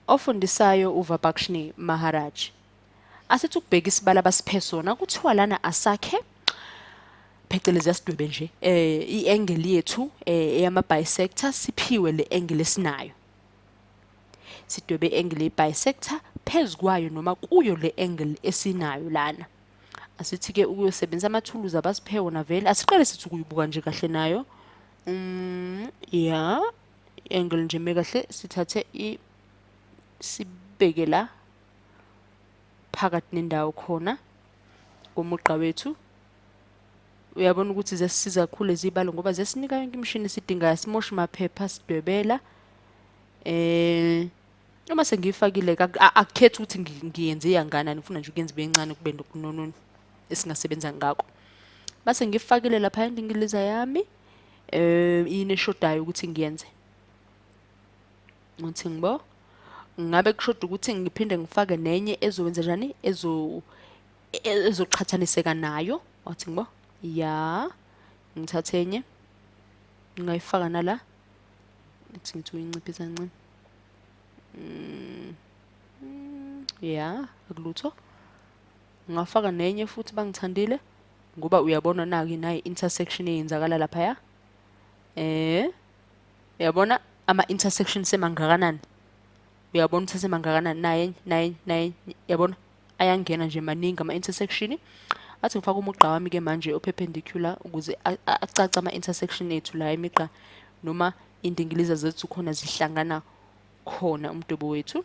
Ofundisayo uVabhakshini Maharaj. Asithi ukubheka isibalo abasiphe sona kuthiwa lana asakhe phecelezi yasidwebe nje i-angle yethu eyama-bisector siphiwe le angle esinayo. Sidwebe i-angle ye-bisector phezu kwayo noma kuyo le angle esinayo lana. Asithi-ke ukuyosebenzisa amathuluzi abasiphe wona vele asiqale sithi ukuyibuka nje kahle nayo. Yeah, i-angle nje mekahle sithathe sibeke la phakathi nendawo khona komugqa wethu. Uyabona ukuthi zesisiza kakhulu ezibalo ngoba zesinika yonke imishini esidingayo, simoshi maphepha sidwebela. Uma sengiyifakile akukhethi ukuthi ngiyenze yanganani, ngifuna nje ukuyenza ibe incane kube nokunono esingasebenza ngako. Base ngifakile lapha indingiliza yami yini eshodayo ukuthi ngiyenze. Ngithi ngibo ngabe kushoda ukuthi ngiphinde ngifake nenye ezokwenza njani ezoqhathaniseka nayo. Wathi ngibo ya ngithathe enye ngayifaka nala ngithi uyinciphisa kancane. Ya akulutho ngafaka nenye futhi bangithandile ngoba uyabona naki nayi intersection eyenzakala lapha ya. Uyabona ama intersection semangakanani, uyabona ukuthi semangakanani naye yabona ayangena nje maningi ama intersection. Athi ngifaka umugqa wami ke manje operpendicular ukuze acaca ama intersection ethu la imigqa noma indingiliza zethu khona zihlangana khona umdwebo wethu.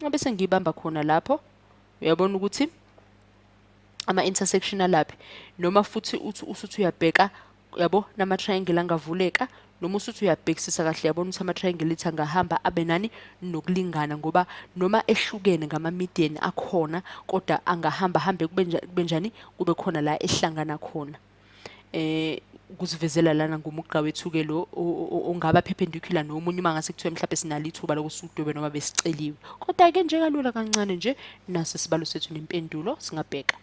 Ngabe sengiyibamba khona lapho uyabona ukuthi ama intersection alaphi noma futhi usuthi uyabheka yabo nama triangle angavuleka noma usuthi uyabhekisisa kahle yabona ukuthi ama triangle ethi angahamba abe nani nokulingana ngoba noma ehlukene ngama median akhona kodwa angahamba hambe kube njani kube khona la ehlangana khona. Kusivezela lana ngomugqa wethu ke lo ongaba perpendicular nomunye mangase kuthiwe mhlawumbe sinalo ithuba lokusudwebe noma besiceliwe. Kodwa ke nje kalula kancane nje naso isibalo sethu nempendulo singabheka.